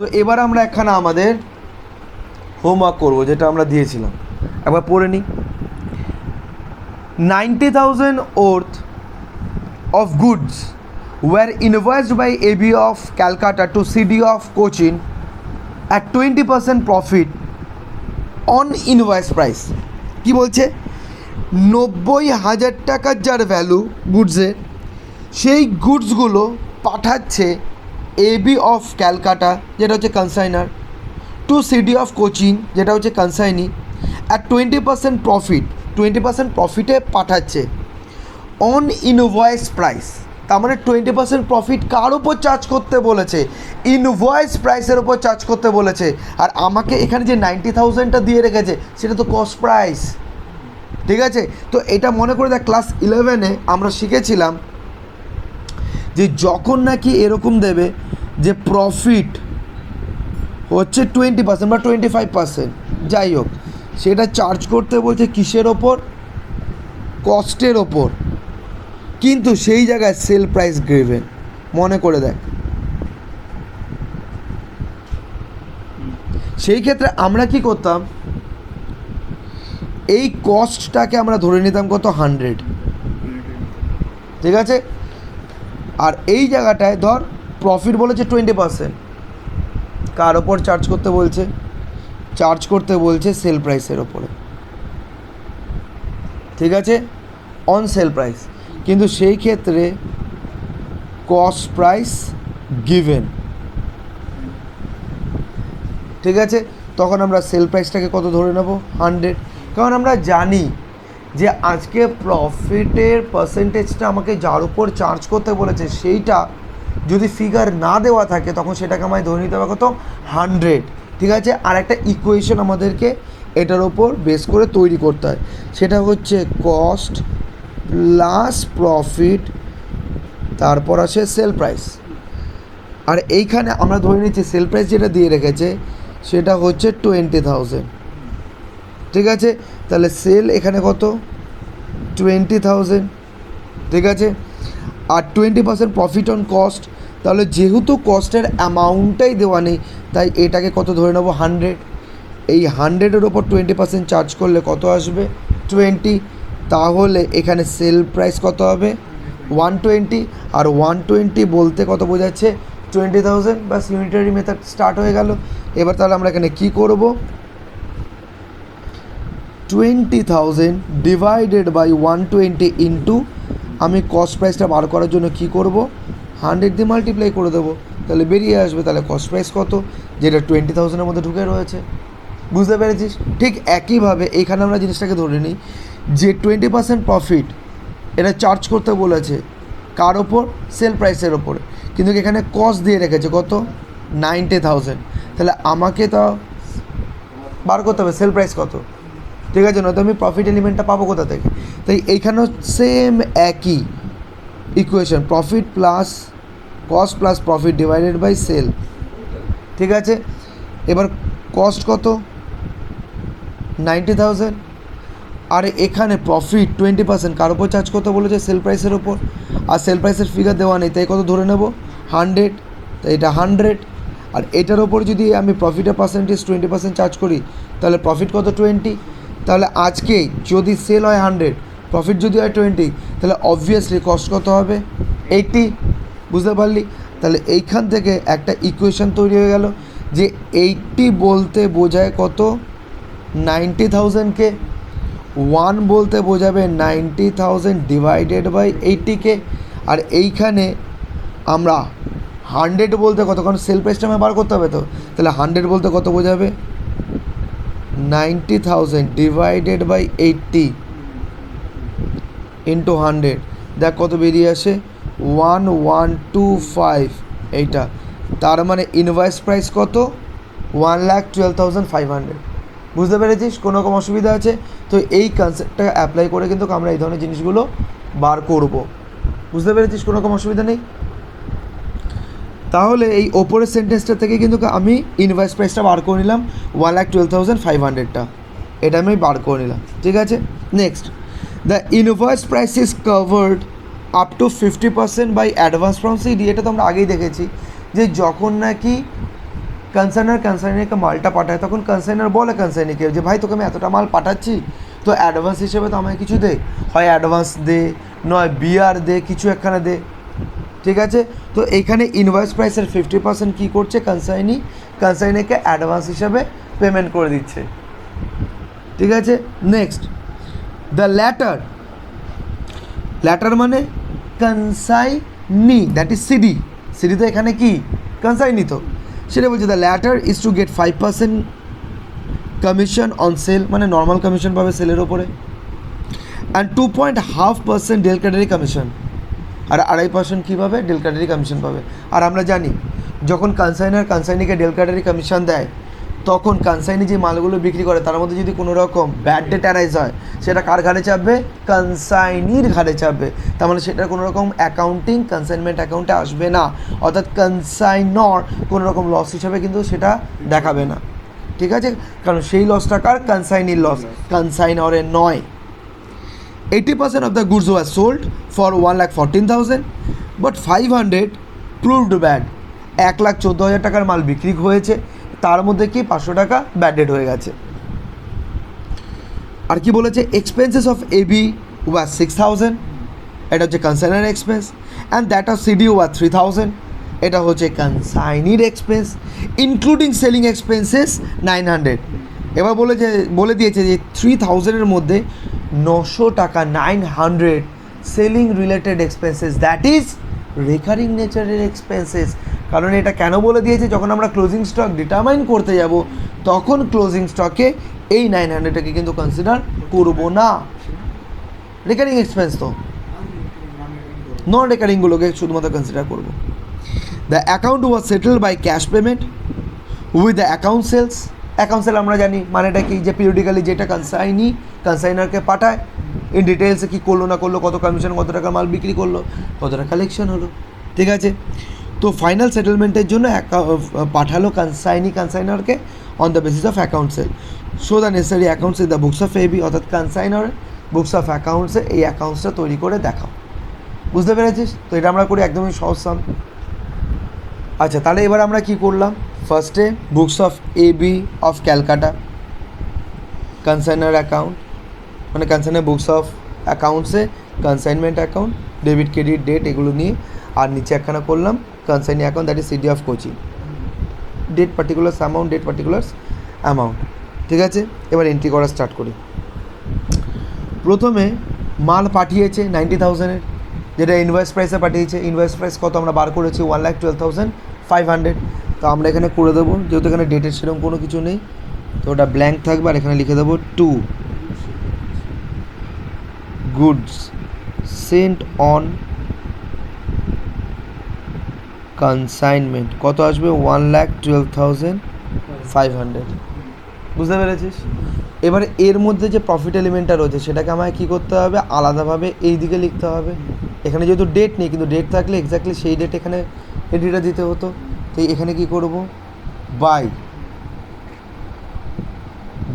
তো এবার আমরা একখানা আমাদের হোমওয়ার্ক করবো, যেটা আমরা দিয়েছিলাম, একবার পড়ে নিই। 90,000 worth of goods were invoiced by AB of Calcutta to CD of Cochin at 20% profit on invoice price। কি বলছে? 90,000 টাকার যার ভ্যালু গুডসের, সেই গুডসগুলো পাঠাচ্ছে এবি অফ ক্যালকাটা, যেটা হচ্ছে কনসাইনার, টু সিডি অফ কোচিন, যেটা হচ্ছে কনসাইনি, অ্যাট 20% প্রফিট, 20% প্রফিটে পাঠাচ্ছে অন ইনভয়েস প্রাইস। তার মানে 20% প্রফিট কার ওপর চার্জ করতে বলেছে? ইনভয়েস প্রাইসের ওপর চার্জ করতে বলেছে। আর আমাকে এখানে যে 90,000টা দিয়ে রেখেছে সেটা তো কস্ট প্রাইস, ঠিক আছে? তো এটা মনে করে দেখ, ক্লাস 11-এ আমরা শিখেছিলাম যে যখন নাকি এরকম দেবে যে প্রফিট হচ্ছে 20% বা 25%, যাই হোক, সেটা চার্জ করতে বলছে কিসের ওপর? কস্টের ওপর। কিন্তু সেই জায়গায় সেল প্রাইস গিভেন, মনে করে দেখ। সেই ক্ষেত্রে আমরা কি করতাম? এই কস্টটাকে আমরা ধরে নিতাম কত? 100, ঠিক আছে? আর এই জায়গাটায় ধর প্রফিট বলেছে 20%, কার ওপর চার্জ করতে বলছে? চার্জ করতে বলছে সেল প্রাইসের ওপরে, ঠিক আছে? On sell price. কিন্তু সেই ক্ষেত্রে কস্ট প্রাইস গিভেন, ঠিক আছে? তখন আমরা সেল প্রাইসটাকে কত ধরে নেব? 100। কারণ আমরা জানি যে আজকে প্রফিটের পার্সেন্টেজটা আমাকে যার উপর চার্জ করতে বলেছে সেইটা যদি ফিগার না দেওয়া থাকে তখন সেটাকে আমায় ধরে নিতে হবে কত? 100, ঠিক আছে? আর একটা ইকুয়েশন আমাদেরকে এটার ওপর বেস করে তৈরি করতে হয়, সেটা হচ্ছে কস্ট প্লাস প্রফিট, তারপর আসে সেল প্রাইস। আর এইখানে আমরা ধরে নিচ্ছি সেল প্রাইস যেটা দিয়ে রেখেছে সেটা হচ্ছে 20,000, ঠিক আছে? তাহলে সেল এখানে কত? 20,000, ঠিক আছে? আর 20% প্রফিট অন কস্ট, তাহলে যেহেতু কস্টের অ্যামাউন্টটাই দেওয়া নেই তাই এটাকে কত ধরে নেবো? 100। এই 100-এর ওপর 20% চার্জ করলে কত আসবে? 20। তাহলে এখানে সেল প্রাইস কত হবে? 120। আর 120 বলতে কত বোঝাচ্ছে? 20,000। বাস, ইউনিটারি মেথড স্টার্ট হয়ে গেল। এবার তাহলে আমরা এখানে কী করব? 20,000 ডিভাইডেড বাই 120 ইন্টু, আমি কস্ট প্রাইসটা বার করার জন্য কী করব? 100 দিয়ে মাল্টিপ্লাই করে দেবো, তাহলে বেরিয়ে আসবে তাহলে কস্ট প্রাইস কত, যেটা 20,000-এর মধ্যে ঢুকে রয়েছে। বুঝতে পেরেছিস? ঠিক একইভাবে এইখানে আমরা জিনিসটাকে ধরে নিই যে 20% প্রফিট এটা চার্জ করতে বলেছে কার ওপর? সেল প্রাইসের ওপরে। কিন্তু এখানে কস্ট দিয়ে রেখেছে কত? 90,000। তাহলে আমাকে তো বার করতে হবে সেল প্রাইস কত, ঠিক আছে? নয়তো আমি প্রফিট এলিমেন্টটা পাবো কোথা থেকে? তাই এইখানেও সেম একই equation, profit plus cost plus profit divided by sale, ঠিক আছে? এবার কস্ট কত? 90,000। আর এখানে প্রফিট 20% কার ওপর চার্জ করতে বলেছে? সেল প্রাইসের ওপর। আর সেল প্রাইসের ফিগার দেওয়া নেই তাই কত ধরে নেব? 100। তাই এটা 100। আর এটার ওপর যদি আমি প্রফিটের পার্সেন্টেজ 20% চার্জ করি তাহলে প্রফিট কত? 20। তাহলে আজকে যদি সেল হয় 100, প্রফিট যদি হয় 20, তাহলে অবভিয়াসলি কস্ট কত হবে? 80। বুঝতে পারলি? তাহলে এইখান থেকে একটা ইকুয়েশন তৈরি হয়ে গেল যে 80 বলতে বোঝায় কত? 90,000-কে। 1 বলতে বোঝাবে 90,000 ডিভাইডেড বাই 80-কে। আর এইখানে আমরা 100 বলতে কত? কারণ সেল প্রাইসটা আমায় বার করতে হবে তো, তাহলে 100 বলতে কত বোঝাবে? 90,000 ডিভাইডেড বাই 80 ইন্টু 100। দেখ কত বেরিয়ে আসে? 1125। এইটা তার মানে ইনভয়েস প্রাইস কত? 1,12,500। বুঝতে পেরেছিস? কোনো রকম অসুবিধা আছে? তো এই কনসেপ্টটা অ্যাপ্লাই করে কিন্তু আমরা এই ধরনের জিনিসগুলো বার করব। বুঝতে পেরেছিস? কোনো রকম অসুবিধা নেই। তাহলে এই ওপরের সেন্টেন্সটা থেকে কিন্তু আমি ইনভয়েস প্রাইসটা বার করে নিলাম, 1,12,500টা, এটা আমি বার করে নিলাম, ঠিক আছে? Next, the invoice price is covered up to 50% by advance from CD. এটা তো আমরা আগেই দেখেছি যে যখন নাকি কনসাইনারকে মালটা পাঠায়, তখন কনসাইনার বলে কনসাইনিকে যে ভাই তোকে আমি এতটা মাল পাঠাচ্ছি, তো অ্যাডভান্স হিসেবে তো আমায় কিছু দে, হয় অ্যাডভান্স দে, নয় বিয়ার দে, কিছু একখানে দে। ঠিক আছে, তো এইখানে ইনভয়েস প্রাইসের 50% কী করছে কনসাইনিকে অ্যাডভান্স হিসাবে পেমেন্ট করে দিচ্ছে। ঠিক আছে, নেক্সট দ্য ল্যাটার মানে কনসাইনি, দ্যাট ইজ সিডি তো এখানে কি কনসাইনি, তো সেটা বলছে the latter is to get 5% commission on sell, মানে নর্মাল কমিশন পাবে সেলের ওপরে, অ্যান্ড 2.5% ডেল ক্যাটারি কমিশন, আর 2.5% কী পাবে ডেল ক্যাটারি কমিশন পাবে। আর আমরা জানি যখন কনসাইনিকে ডেল ক্যাটারি কমিশন দেয়, তখন কনসাইনি যে মালগুলো বিক্রি করে তার মধ্যে যদি কোনো রকম ব্যাড ডেট অ্যারাইজ হয়, সেটা কার ঘাড়ে চাপবে? কনসাইনির ঘাড়ে চাপবে। তার মানে সেটার কোনো রকম অ্যাকাউন্টিং কনসাইনমেন্ট অ্যাকাউন্টে আসবে না, অর্থাৎ কনসাইনর কোনো রকম লস হিসাবে কিন্তু সেটা দেখাবে না। ঠিক আছে, কারণ সেই লসটা কার? কনসাইনির লস, কনসাইনরের নয়। 80% of the goods were sold for 1,14,000 but 500 proved bad. 1,14,000 টাকার মাল বিক্রি হয়েছে, তার মধ্যে কি 500 টাকা ব্যাড ডেট হয়ে গেছে। আর কি বলেছে? এক্সপেন্সেস অফ এবি ওয়ার 6,000, এটা হচ্ছে consignor expense, and that of CD were 3,000, এটা হচ্ছে কনসাইনির এক্সপেন্স, ইনক্লুডিং সেলিং এক্সপেন্সেস 900। এবার বলে দিয়েছে যে 3,000-এর মধ্যে 900 টাকা 900 selling related expenses, that is recurring নেচারের এক্সপেন্সেস। কারণ এটা কেন বলে দিয়েছে? যখন আমরা ক্লোজিং স্টক ডিটারমাইন করতে যাব, তখন ক্লোজিং স্টকে এই 900টাকে কিন্তু কনসিডার করব না, রেকারিং এক্সপেন্স তো, নন রেকারিংগুলোকে শুধুমাত্র কনসিডার করব। The account was settled by cash payment with the account sales. Account sale আমরা জানি মানেটা কি, যে পিরিয়ডিক্যালি যেটা কনসাইনারকে পাঠায় ইন ডিটেলসে কী করলো না করলো, কত কমিশন, কত টাকা মাল বিক্রি করলো, কত টাকা কালেকশন হলো। ঠিক আছে, তো ফাইনাল সেটেলমেন্টের জন্য পাঠালো কনসাইনারকে on the basis of account sale. So the necessary accounts in the books of AB, অর্থাৎ কনসাইনারের বুকস অফ অ্যাকাউন্টসে এই অ্যাকাউন্টসটা তৈরি করে দেখাও। বুঝতে পেরেছিস? তো এটা আমরা করি একদমই সহজ সাম। আচ্ছা, তাহলে এবার আমরা কি করলাম? ফার্স্টে books of AB of Calcutta, consignor account, মানে কনসাইনার বুকস অফ অ্যাকাউন্টসে consignment account, debit credit date এগুলো নিয়ে, আর নিচে একখানা করলাম consignee account, that is CD of Cochin, date particulars amount, date particulars amount. ঠিক আছে, এবার এন্ট্রি করা স্টার্ট করি। প্রথমে মাল পাঠিয়েছে 90,000-এর, যেটা ইনভয়েস প্রাইসে পাঠিয়েছে। ইনভয়েস প্রাইস কত আমরা বার করেছি? 1,12,500। তো আমরা এখানে করে দেবো, যেহেতু এখানে ডেটের সেরকম কোনো কিছু নেই, তো ওটা ব্ল্যাঙ্ক থাকবে, আর এখানে লিখে দেবো to goods sent on consignment কত আসবে? 1,12,500। বুঝতে পেরেছিস? এবারে এর মধ্যে যে প্রফিট এলিমেন্টটা রয়েছে সেটাকে আমায় কী করতে হবে? আলাদাভাবে এই দিকে লিখতে হবে। এখানে যেহেতু ডেট নেই, কিন্তু ডেট থাকলে এক্স্যাক্টলি সেই ডেট এখানে এন্ট্রিটা দিতে হতো। তো এখানে কি করব? By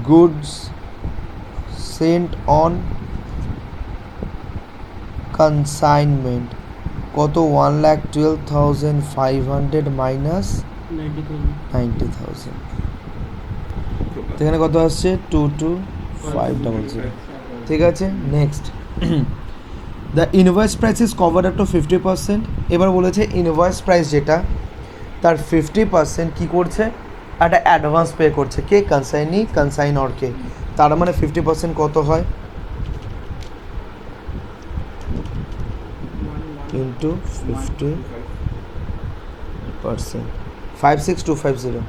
goods sent on consignment কত? 1,12,500 মাইনাস 90,000। এখানে কত আসছে? 22,500। ঠিক আছে, next the invoice price is covered up to 50%। এবার বলেছে ইনভয়েস প্রাইস যেটা, তার 50% কী করছে? একটা অ্যাডভান্স পে করছে। কে? কনসাইনরকে। তার মানে 50% কত হয়? ইন্টু 50%, 56,250।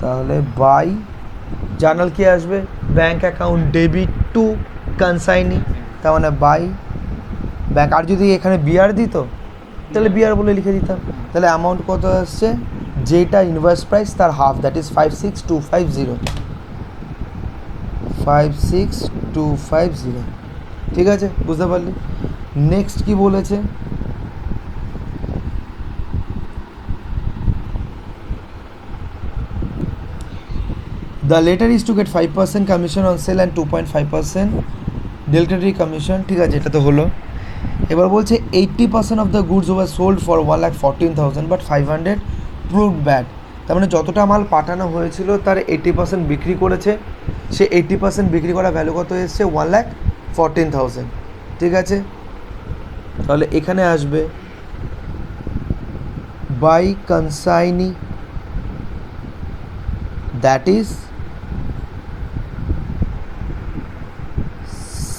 তাহলে বাই জার্নাল কি আসবে? Bank account debit two consignee, তার মানে বাই ব্যাঙ্ক। আর যদি এখানে বিআর দিত তাহলে বিআর বলে লিখে দিতাম। তাহলে অ্যামাউন্ট কত আসছে? যেটা ইনভয়েস প্রাইস তার হাফ, দ্যাট ইজ 56,250। 56,250। ঠিক আছে, বুঝতে পারলি? নেক্সট কি বলেছে? The latter is to get 5% commission on sale and 2.5% delcatory commission। ঠিক আছে, এটা তো হলো। এবার বলছে 80% of the goods were sold for 1,14,000 but 500 proved bad। তার মানে যতটা মাল পাঠানো হয়েছিল তার 80% বিক্রি করেছে, সে 80% বিক্রি করা ভ্যালু কত এসছে 1,14,000। ঠিক আছে, তাহলে এখানে আসবে by consignee, that is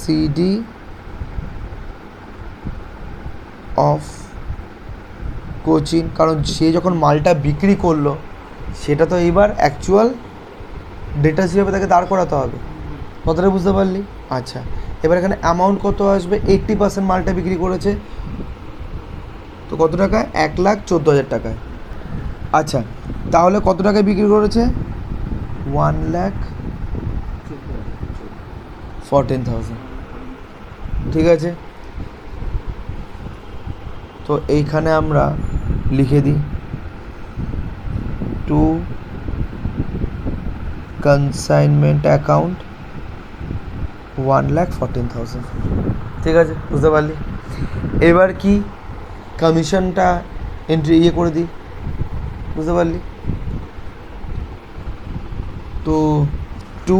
CD of Cochin, কারণ সে যখন মালটা বিক্রি করলো সেটা তো এইবার অ্যাকচুয়াল ডেটা হিসেবে তাকে দাঁড় করাতে হবে। কতটা বুঝতে পারলি? আচ্ছা, এবার এখানে অ্যামাউন্ট কত আসবে, 80% মালটা বিক্রি করেছে, তো কত টাকা, 1,14,000 টাকায়। আচ্ছা, তাহলে কত টাকায় বিক্রি করেছে, 1,14,000। ঠিক আছে, তো এইখানে আমরা লিখে দিই টু কনসাইনমেন্ট অ্যাকাউন্ট 1,14,000। ঠিক আছে, বুঝতে পারলি? এবার কি কমিশনটা এন্ট্রি করে দিই, বুঝতে পারলি? তো টু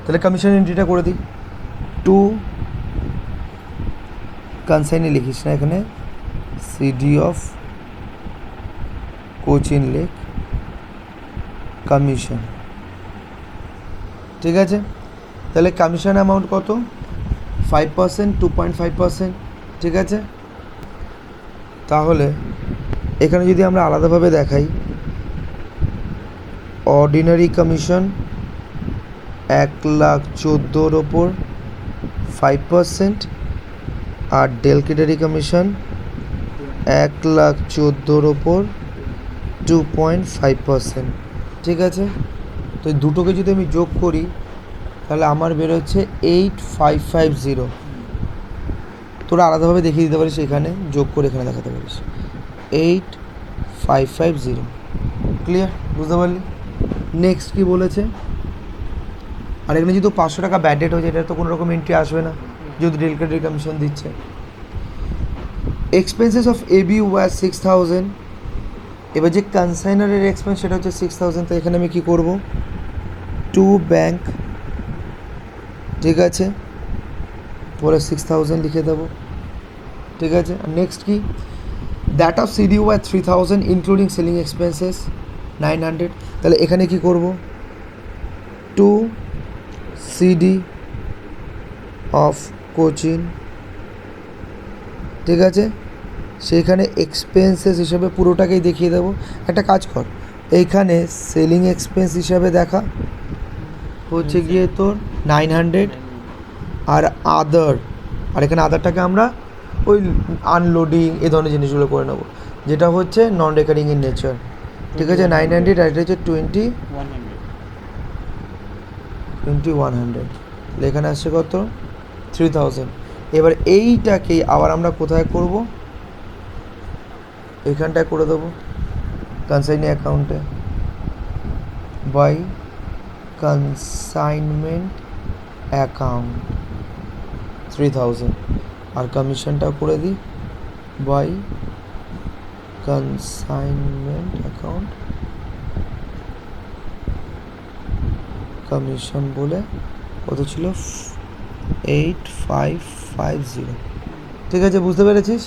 তাহলে কমিশন এন্ট্রিটা করে দিই, টু কনসাইনে লিখিস না, এখানে CD of Cochin lake commission. ঠিক আছে, তাহলে কমিশন অ্যামাউন্ট কত, 5%, 2.5%। ঠিক আছে, তাহলে এখানে যদি আমরা আলাদাভাবে দেখাই, অর্ডিনারি কমিশন 1,14,000 ওপর 5%, আর ডেলকেটারি কমিশন 1,14,000 ওপর 2.5%। ঠিক আছে, তো এই দুটোকে যদি আমি যোগ করি তাহলে আমার বেরোচ্ছে 8,550। তোরা আলাদাভাবে দেখিয়ে দিতে পারিস, এখানে যোগ করে এখানে দেখাতে পারিস, 8,550। ক্লিয়ার, বুঝতে পারলি? নেক্সট কি বলেছে, আর এখানে যেহেতু 500 টাকা ব্যাড ডেট হয়েছে, এটা তো কোনো রকম এন্ট্রি আসবে না যেহেতু ডেলকেটারি কমিশন দিচ্ছে। Expenses of AB were 6,000। এবার যে কনসাইনারের এক্সপেন্স সেটা হচ্ছে 6,000, তো এখানে আমি কী করব, টু ব্যাংক। ঠিক আছে, পরে 6,000 লিখে দেবো। ঠিক আছে, আর নেক্সট কি, that of CD were 3,000 including selling expenses 900। তাহলে এখানে কি করব, টু সিডি অফ কোচিন। ঠিক আছে, সেইখানে এক্সপেন্সেস হিসাবে পুরোটাকেই দেখিয়ে দেবো। একটা কাজ কর, এইখানে সেলিং এক্সপেন্স হিসাবে দেখা হচ্ছে গিয়ে তোর 900, আর আদার, আর এখানে আদারটাকে আমরা ওই আনলোডিং এই ধরনের জিনিসগুলো করে নেবো, যেটা হচ্ছে নন রেকারিং ইন নেচার। ঠিক আছে, 900, আর এটা হচ্ছে 2,100। এখানে আসছে কত, 3,000। এবার এইটাকে আবার আমরা কোথায় করব, এইখানটায় করে দেবো কনসাইনি অ্যাকাউন্টে, বাই কনসাইনমেন্ট অ্যাকাউন্ট 3,000, আর কমিশনটা করে দিই বাই কনসাইনমেন্ট অ্যাকাউন্ট কমিশন বলে কত ছিল, 8,550। ঠিক আছে, বুঝতে পেরেছিস?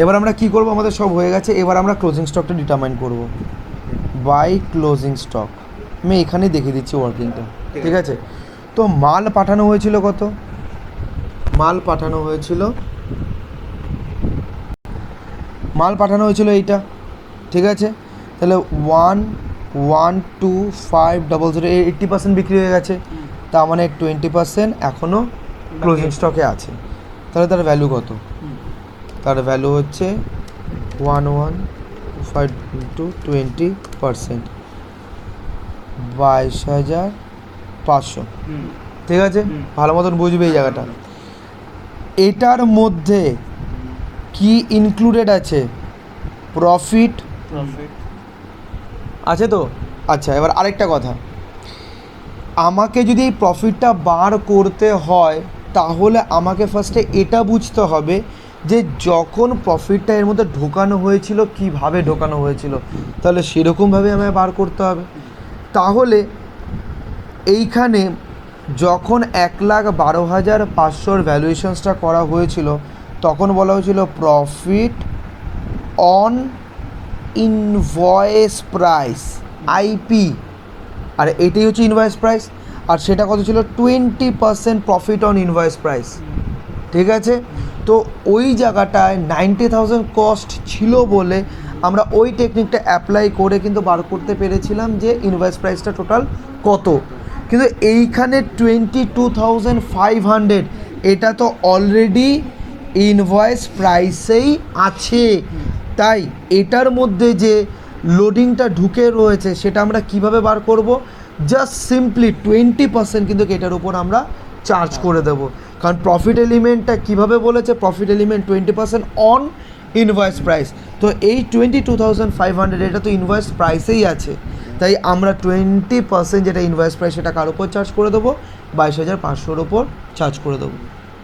এবার আমরা কি করব, আমাদের সব হয়ে গেছে, এবার আমরা ক্লোজিং স্টকটা ডিটারমাইন করব বাই ক্লোজিং স্টক। আমি এখানেই দেখিয়ে দিচ্ছি ওয়ার্কিংটা। ঠিক আছে, তো মাল পাঠানো হয়েছিল কত, মাল পাঠানো হয়েছিল এইটা। ঠিক আছে, তাহলে 1,125,000, 80% বিক্রি হয়ে গেছে, তার মানে 20% এখনও ক্লোজিং স্টকে আছে। তাহলে তার ভ্যালু কত, তার ভ্যালু হচ্ছে 1,125 ইন্টু 20%, 22,500। ঠিক আছে, ভালো মতন বুঝবে এই জায়গাটা। এটার মধ্যে কি ইনক্লুডেড আছে, প্রফিট আছে তো। আচ্ছা, এবার আরেকটা কথা, আমাকে যদি এই প্রফিটটা বার করতে হয় তাহলে আমাকে ফার্স্টে এটা বুঝতে হবে যে যখন প্রফিটটা এর মধ্যে ঢোকানো হয়েছিল কিভাবে ঢোকানো হয়েছিল, তাহলে সেরকমভাবে আমায় বার করতে হবে। তাহলে এইখানে যখন 1,12,500 ভ্যালুয়েশনসটা করা হয়েছিল তখন বলা হয়েছিল profit on invoice price, IP, আর এটাই হচ্ছে ইনভয়েস প্রাইস। আর সেটা কত ছিল? 20% প্রফিট অন ইনভয়েস প্রাইস। ঠিক আছে, তো ওই জায়গাটায় 90,000 কস্ট ছিল বলে আমরা ওই টেকনিকটা অ্যাপ্লাই করে কিন্তু বার করতে পেরেছিলাম যে ইনভয়েস প্রাইসটা টোটাল কত। কিন্তু এইখানে 22,500 এটা তো অলরেডি ইনভয়েস প্রাইসেই আছে, তাই এটার মধ্যে যে লোডিংটা ঢুকে রয়েছে সেটা আমরা কিভাবে বার করব? জাস্ট সিম্পলি 20% কিন্তু এটার উপর আমরা চার্জ করে দেবো। কারণ প্রফিট এলিমেন্টটা কীভাবে বলেছে? Profit element 20% on invoice price. তো এই 22,500 এটা তো ইনভয়েস প্রাইসেই আছে, তাই আমরা 20% যেটা ইনভয়েস প্রাইস সেটা কার উপর চার্জ করে দেবো? 22,500 ওপর চার্জ করে দেবো।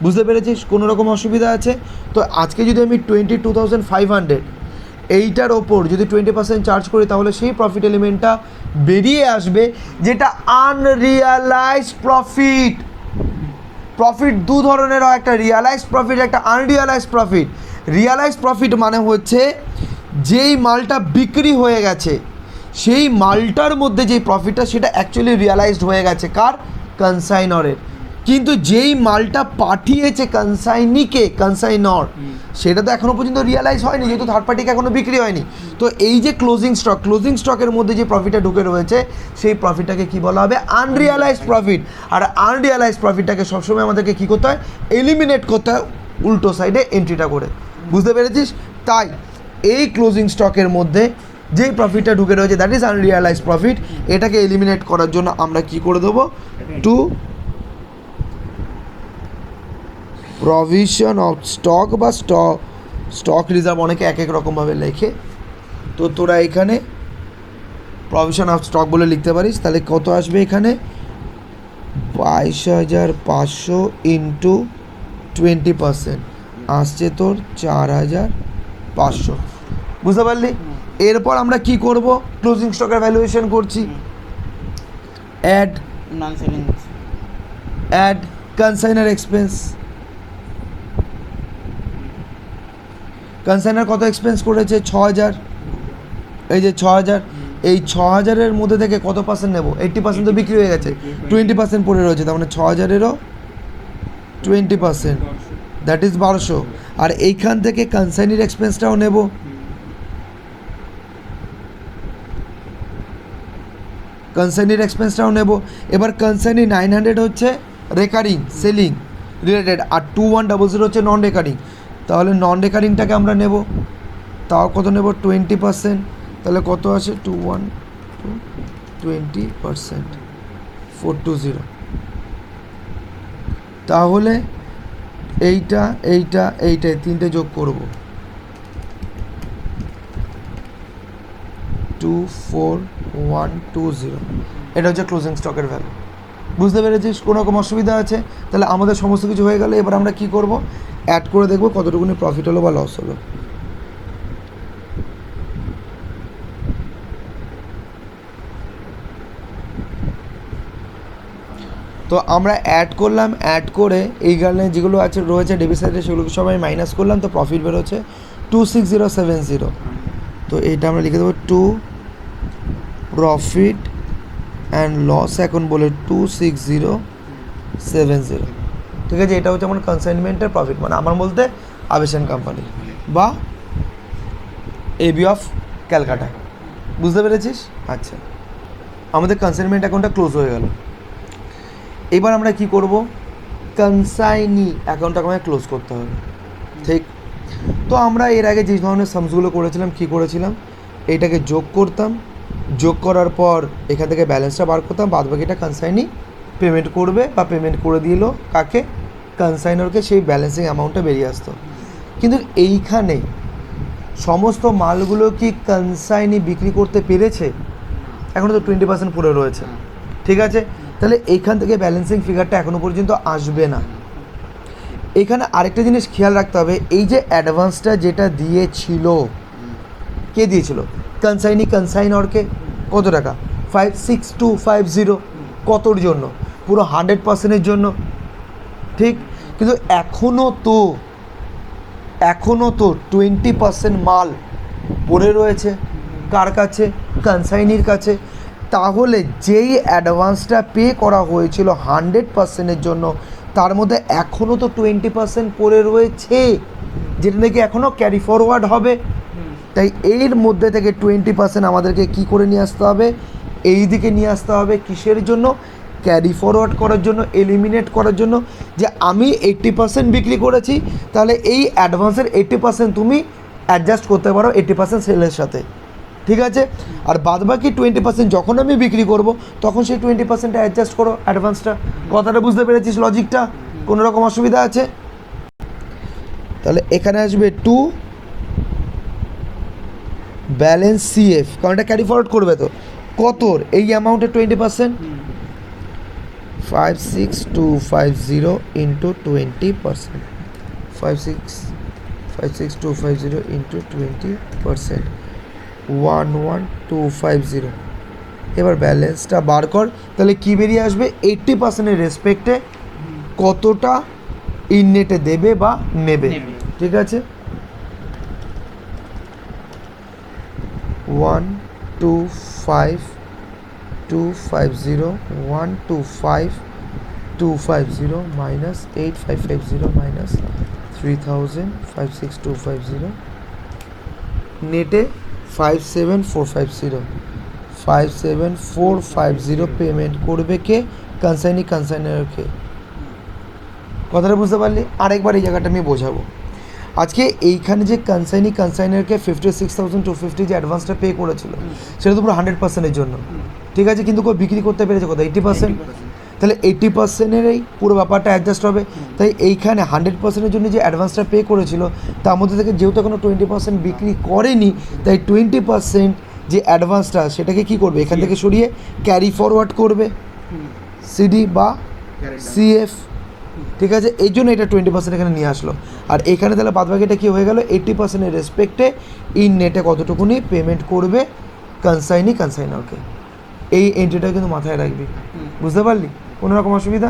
বুঝতে পেরেছিস? কোনো রকম অসুবিধা আছে? তো আজকে যদি আমি 22,500 এইটার ওপর যদি 20% চার্জ করি তাহলে সেই প্রফিট এলিমেন্টটা বেরিয়ে আসবে যেটা আনরিয়ালাইজড প্রফিট। প্রফিট দু ধরনের হয়, একটা রিয়ালাইজড প্রফিট, একটা আনরিয়ালাইজড প্রফিট। রিয়ালাইজড প্রফিট মানে হচ্ছে যেই মালটা বিক্রি হয়ে গেছে সেই মালটার মধ্যে যেই প্রফিটটা সেটা অ্যাকচুয়ালি রিয়ালাইজড হয়ে গেছে কার? কনসাইনরের। কিন্তু যেই মালটা পাঠিয়েছে কনসাইনিকে, কনসাইনর, সেটা তো এখনও পর্যন্ত রিয়ালাইজ হয়নি যেহেতু থার্ড পার্টিকে এখনও বিক্রি হয়নি। তো এই যে ক্লোজিং স্টকের মধ্যে যে প্রফিটটা ঢুকে রয়েছে সেই প্রফিটটাকে কী বলা হবে? Unrealised profit. আর আনরিয়ালাইজড প্রফিটটাকে সবসময় আমাদেরকে কী করতে হয়? এলিমিনেট করতে হয় উল্টো সাইডে এন্ট্রিটা করে। বুঝতে পেরেছিস? তাই এই ক্লোজিং স্টকের মধ্যে যেই প্রফিটটা ঢুকে রয়েছে দ্যাট ইজ আনরিয়ালাইজড প্রফিট, এটাকে এলিমিনেট করার জন্য আমরা কি করে দেবো? টু প্রভিশন অফ স্টক বা স্টক রিজার্ভ, অনেকে এক এক রকমভাবে লেখে, তো তোরা এখানে প্রভিশন অফ স্টক বলে লিখতে পারিস। তাহলে কত আসবে এখানে? 22,500 ইন্টু 20% আসছে তোর 4,500। বুঝতে পারলি? এরপর আমরা কি করব? ক্লোজিং স্টকের ভ্যালুয়েশন করছি। Add কনসাইনার expense. কনসাইনার কত এক্সপেন্স করেছে? 6,000। এই যে 6,000, এই 6,000-এর মধ্যে থেকে কত পার্সেন্ট নেব? 80% তো বিক্রি হয়ে গেছে, 20% পড়ে রয়েছে, তার মানে 6,000-এরও 20%, দ্যাট ইজ 1,200। আর এইখান থেকে কনসাইনির এক্সপেন্সটাও নেব। কনসাইনির এক্সপেন্সটাও নেব। এবার কনসাইনি 900 হচ্ছে রেকারিং সেলিং রিলেটেড, আর 2100 হচ্ছে নন রেকারিং। তাহলে নন রেকারিংটাকে আমরা নেব, তাও কত নেব? 20%। তাহলে কত আসে? 20%, 420। তাহলে এইটাই তিনটে যোগ করব, 24,120। এটা হচ্ছে ক্লোজিং স্টকের ভ্যালু। বুঝতে পেরেছিস? কোনো রকম অসুবিধা আছে? তাহলে আমাদের সমস্ত কিছু হয়ে গেলে এবার আমরা কি করব? অ্যাড করে দেখব কতটুকুনি প্রফিট হলো বা লস হলো। তো আমরা অ্যাড করলাম, অ্যাড করে এইখানে যেগুলো আছে রয়েছে ডেবিট সাইডে সেগুলোকে সবাই মাইনাস করলাম, তো প্রফিট বেরোচ্ছে 26070। তো এইটা আমরা লিখে দেবো টু প্রফিট অ্যান্ড লস এখন বলে 26070। ঠিক আছে, এটা হচ্ছে আমার কনসাইনমেন্টের প্রফিট, মানে আমার বলতে আবেশন কোম্পানি বা এবি অফ ক্যালকাটা। বুঝতে পেরেছিস? আচ্ছা, আমাদের কনসাইনমেন্ট অ্যাকাউন্টটা ক্লোজ হয়ে গেল। এবার আমরা কি করব? কনসাইনি অ্যাকাউন্টটাকে আমাকে ক্লোজ করতে হবে। ঠিক, তো আমরা এর আগে যে ধরনের সামসগুলো করেছিলাম, কী করেছিলাম? এইটাকে যোগ করতাম, যোগ করার পর এখান থেকে ব্যালেন্সটা বার করতাম, বাদ বাকিটা কনসাইনি পেমেন্ট করবে বা পেমেন্ট করে দিল কাকে? কনসাইনারকে, সেই ব্যালেন্সিং অ্যামাউন্টটা বেরিয়ে আসতো। কিন্তু এইখানে সমস্ত মালগুলো কি কনসাইনি বিক্রি করতে পেরেছে? এখনও তো 20% পড়ে রয়েছে। ঠিক আছে, তাহলে এইখান থেকে ব্যালেন্সিং ফিগারটা এখনও পর্যন্ত আসবে না। এখানে আরেকটা জিনিস খেয়াল রাখতে হবে, এই যে অ্যাডভান্সটা যেটা দিয়েছিল, কে দিয়েছিল? কনসাইনরকে কত টাকা? 56250। কতর জন্য? পুরো 100%-এর জন্য, ঠিক। কিন্তু এখনও তো 20% মাল পড়ে রয়েছে কার কাছে? কনসাইনির কাছে। তাহলে যেই অ্যাডভান্সটা পে করা হয়েছিল 100%-এর জন্য, তার মধ্যে এখনও তো 20% পড়ে রয়েছে, যেটা নাকি এখনও ক্যারি ফরওয়ার্ড হবে। তাই এর মধ্যে থেকে 20% আমাদেরকে কি করে নিয়ে আসতে হবে? এই দিকে নিয়ে আসতে হবে। কিসের জন্য? ক্যারি ফরওয়ার্ড করার জন্য, এলিমিনেট করার জন্য। যে আমি 80% বিক্রি করেছি, তাহলে এই অ্যাডভান্সের 80% তুমি অ্যাডজাস্ট করতে পারো 80% সেলের সাথে, ঠিক আছে। আর বাদবাকি 20% যখন আমি বিক্রি করব, তখন সেই 20%টা অ্যাডজাস্ট করো অ্যাডভান্সটা। কথাটা বুঝতে পেরেছিস লজিকটা? কোনো রকম অসুবিধা আছে? তাহলে এখানে আসবে টু ব্যালেন্স সিএফ, কারণ এটা ক্যারি ফরওয়ার্ড করবে তো। কতর? এই অ্যামাউন্টের 20%, 56250 ইন্টু 20%, 56250 ইন্টু 20%, 11250। এবার ব্যালেন্সটা বার কর, তাহলে কি বেরিয়ে আসবে? 80%-এর রেসপেক্টে কতটা ইননেটে দেবে বা নেবে, ঠিক আছে। 125,250 125,250 মাইনাস 8550 মাইনাস 3000, 56250 নেটে 57450, 57450 পেমেন্ট করবে কে? কনসাইনারকে। কথাটা বুঝতে পারলি? আরেকবার এই জায়গাটা আমি বোঝাবো। আজকে এইখানে যে কনসাইনারকে 56,250 যে অ্যাডভান্সটা পে করেছিল, সেটা তো পুরো 100%-এর জন্য, ঠিক আছে। কিন্তু কেউ বিক্রি করতে পেরেছে কত? 80%। তাহলে 80%-এরই পুরো ব্যাপারটা অ্যাডজাস্ট হবে। তাই এইখানে 100%-এর জন্য যে অ্যাডভান্সটা পে করেছিল, তার মধ্যে থেকে যেহেতু এখনো 20% বিক্রি করেনি, তাই 20% যে অ্যাডভান্সটা, সেটাকে কি করবে? এখান থেকে সরিয়ে ক্যারি ফরওয়ার্ড করবে, সিডি বা সিএফ, ঠিক আছে। এই জন্য এটা 20% এখানে নিয়ে আসলো। আর এখানে তাহলে বাদবাকিটা কী হয়ে গেল? 80%-এর রেসপেক্টে ইন নেটে কতটুকুনি পেমেন্ট করবে কনসাইনারকে। এই এন্ট্রিটা কিন্তু মাথায় রাখবি, বুঝতে পারলি? কোনো রকম অসুবিধা?